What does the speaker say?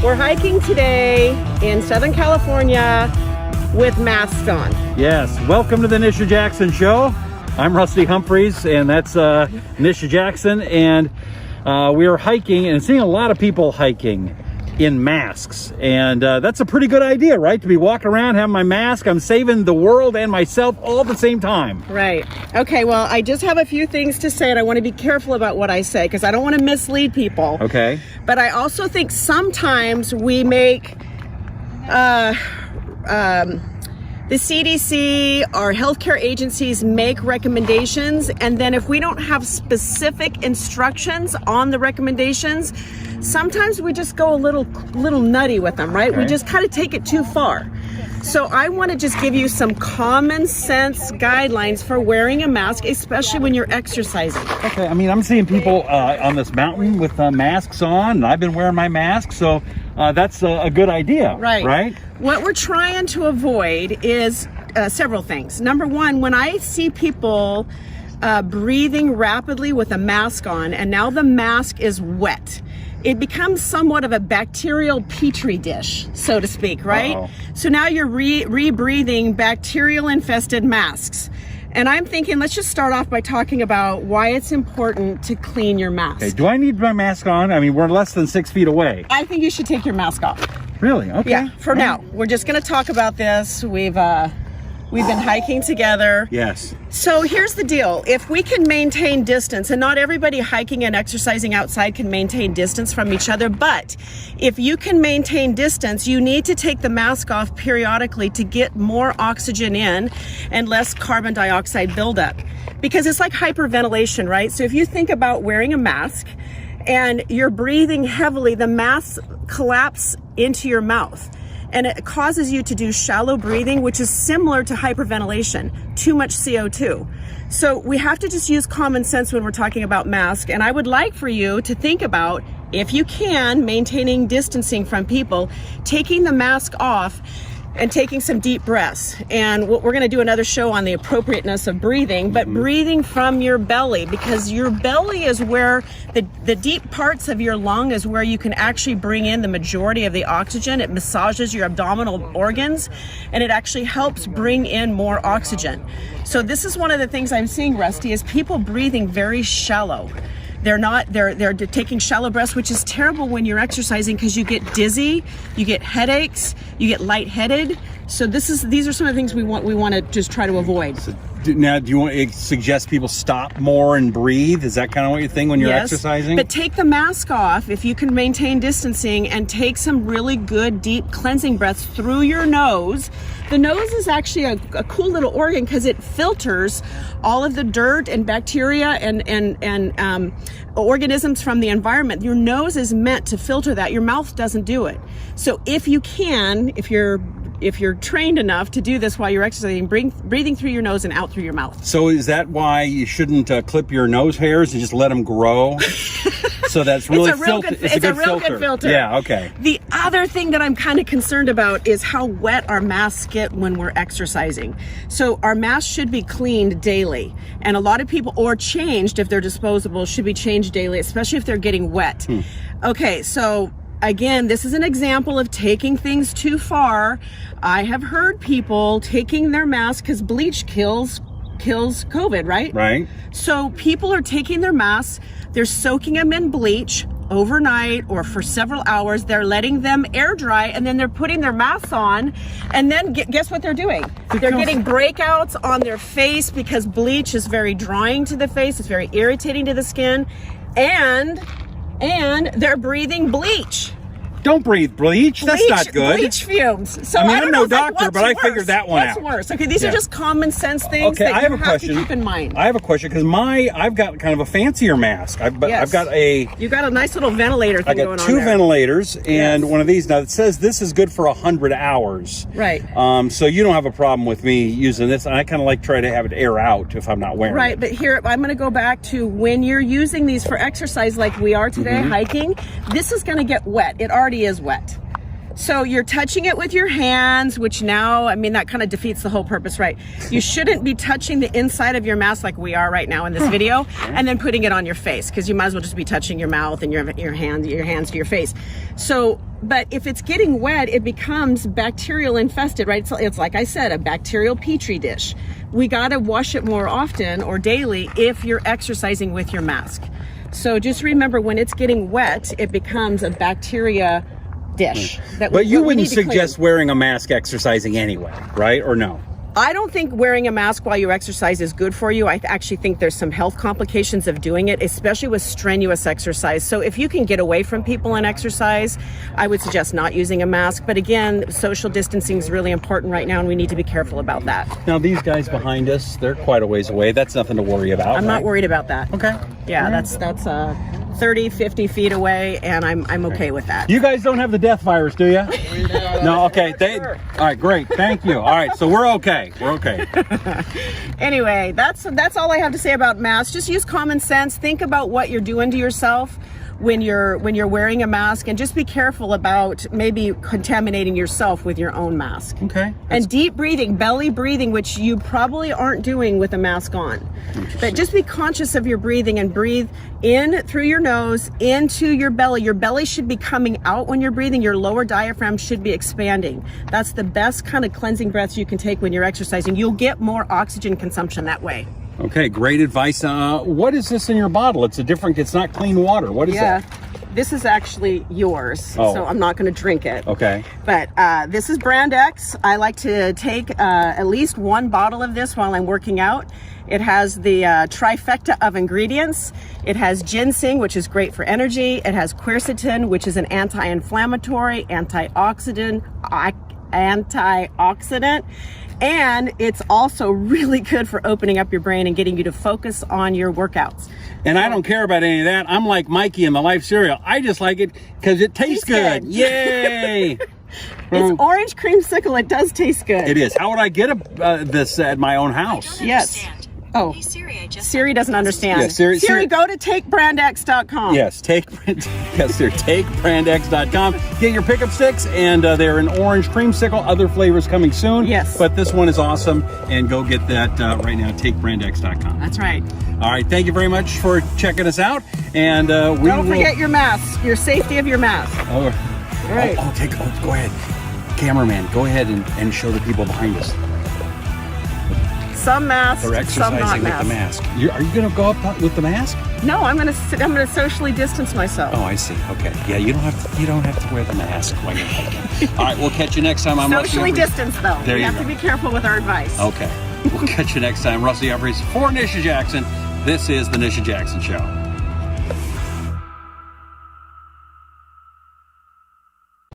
We're hiking today in Southern California with masks on. Yes, welcome to the Nisha Jackson Show. I'm Rusty Humphries, and that's Nisha Jackson, and we are hiking and seeing a lot of people hiking in masks, and that's a pretty good idea, right? To be walking around, having my mask. I'm saving the world and myself all at the same time. Right. Okay, well, I just have a few things to say, and I want to be careful about what I say because I don't want to mislead people. Okay. But I also think sometimes we make the CDC, our healthcare agencies make recommendations, and then if we don't have specific instructions on the recommendations, sometimes we just go a little nutty with them, right? Okay. We just kind of take it too far. So I want to just give you some common sense guidelines for wearing a mask, especially when you're exercising. Okay, I mean, I'm seeing people on this mountain with masks on, and I've been wearing my mask, so that's a good idea, right? What we're trying to avoid is several things. Number one, when I see people breathing rapidly with a mask on, and now the mask is wet, it becomes somewhat of a bacterial petri dish, so to speak, right? Uh-oh. So now you're rebreathing bacterial-infested masks. And I'm thinking, let's just start off by talking about why it's important to clean your mask. Okay, do I need my mask on? I mean, we're less than 6 feet away. I think you should take your mask off. Really? Okay. Yeah, for now. We're just going to talk about this. We've been hiking together. Yes. So here's the deal. If we can maintain distance, and not everybody hiking and exercising outside can maintain distance from each other, but if you can maintain distance, you need to take the mask off periodically to get more oxygen in and less carbon dioxide buildup. Because it's like hyperventilation, right? So if you think about wearing a mask and you're breathing heavily, the mask collapses into your mouth. And it causes you to do shallow breathing, which is similar to hyperventilation, too much CO2. So we have to just use common sense when we're talking about masks. And I would like for you to think about, if you can, maintaining distancing from people, taking the mask off and taking some deep breaths. And we're going to do another show on the appropriateness of breathing, but breathing from your belly, because your belly is where the deep parts of your lung is where you can actually bring in the majority of the oxygen. It massages your abdominal organs, and it actually helps bring in more oxygen. So this is one of the things I'm seeing, Rusty, is people breathing very shallow. They're taking shallow breaths, which is terrible when you're exercising because you get dizzy, you get headaches, you get lightheaded. So these are some of the things we want to just try to avoid. So now, do you want to suggest people stop more and breathe? Is that kind of what you think when you're exercising? But take the mask off if you can maintain distancing, and take some really good deep cleansing breaths through your nose. The nose is actually a cool little organ because it filters all of the dirt and bacteria and organisms from the environment. Your nose is meant to filter that. Your mouth doesn't do it. So if you can, if you're trained enough to do this while you're exercising, breathing through your nose and out through your mouth. So is that why you shouldn't clip your nose hairs and just let them grow? So that's really it's a real good filter. Yeah, okay. The other thing that I'm kind of concerned about is how wet our masks get when we're exercising. So our masks should be cleaned daily. And a lot of people, or changed if they're disposable, should be changed daily, especially if they're getting wet. Okay, so again, this is an example of taking things too far. I have heard people taking their mask because bleach kills COVID, right? Right. So people are taking their masks, they're soaking them in bleach overnight or for several hours. They're letting them air dry, and then they're putting their masks on, and then guess what they're doing? They're getting breakouts on their face because bleach is very drying to the face. It's very irritating to the skin, and they're breathing bleach. Don't breathe bleach. That's not good. Bleach fumes. So I mean, I I'm no doctor, but I figured that one out. What's worse? Okay, these are just common sense things that I have you a have question. to keep in mind. I have a question because I've got kind of a fancier mask. I've got a nice little ventilator thing going on there. I got two ventilators and one of these. Now it says this is good for 100 hours. Right. So you don't have a problem with me using this, and I kind of like try to have it air out if I'm not wearing it. Right, but here I'm going to go back to when you're using these for exercise like we are today, hiking, this is going to get wet. It already is wet. So you're touching it with your hands, which now, I mean, that kind of defeats the whole purpose, right? You shouldn't be touching the inside of your mask like we are right now in this video, and then putting it on your face, because you might as well just be touching your mouth and your hands to your face. So, but if it's getting wet, it becomes bacterial infested, right? It's like I said, a bacterial petri dish. We got to wash it more often or daily if you're exercising with your mask. So just remember, when it's getting wet, it becomes a bacteria dish. But you wouldn't suggest wearing a mask exercising anyway, right? Or no? I don't think wearing a mask while you exercise is good for you. I actually think there's some health complications of doing it, especially with strenuous exercise. So if you can get away from people and exercise, I would suggest not using a mask. But again, social distancing is really important right now, and we need to be careful about that. Now, these guys behind us, they're quite a ways away. That's nothing to worry about. I'm not worried about that. Okay. Yeah, that's 30, 50 feet away, and I'm okay with that. You guys don't have the death virus, do you? No, okay. All right, great. Thank you. All right, so we're okay. We're okay. Anyway, that's all I have to say about masks. Just use common sense. Think about what you're doing to yourself when you're wearing a mask, and just be careful about maybe contaminating yourself with your own mask. Okay. And deep breathing, belly breathing, which you probably aren't doing with a mask on. But just be conscious of your breathing, and breathe in through your nose into your belly. Your belly should be coming out when you're breathing. Your lower diaphragm should be expanding. That's the best kind of cleansing breaths you can take when you're exercising. You'll get more oxygen consumption that way. Okay, great advice. What is this in your bottle? It's not clean water. What is that? This is actually yours, so I'm not going to drink it. Okay. But this is Brand X. I like to take at least one bottle of this while I'm working out. It has the trifecta of ingredients. It has ginseng, which is great for energy. It has quercetin, which is an anti-inflammatory, antioxidant, and it's also really good for opening up your brain and getting you to focus on your workouts. And I don't care about any of that. I'm like Mikey in the Life cereal. I just like it because it tastes good. Yay! It's orange creamsicle. It does taste good. It is. How would I get this at my own house? Yes. Oh, hey Siri doesn't understand. Yeah, Siri, go to takebrandx.com. Yes, takebrandx.com. Get your pickup sticks, and they're an orange creamsicle. Other flavors coming soon. Yes. But this one is awesome, and go get that right now, takebrandx.com. That's right. All right, thank you very much for checking us out. And don't forget your mask, your safety of your mask. Oh, all right. Go ahead. Cameraman, go ahead and show the people behind us. Some masks, they're exercising some not with the mask. Are you going to go up with the mask? No, I'm going to socially distance myself. Oh, I see. Okay. Yeah, you don't have to wear the mask while you're hiking. All right, we'll catch you next time. I'm socially distanced, though. There you you have go. to be careful with our advice. Okay. We'll catch you next time. Rusty Humphries for Nisha Jackson. This is the Nisha Jackson Show.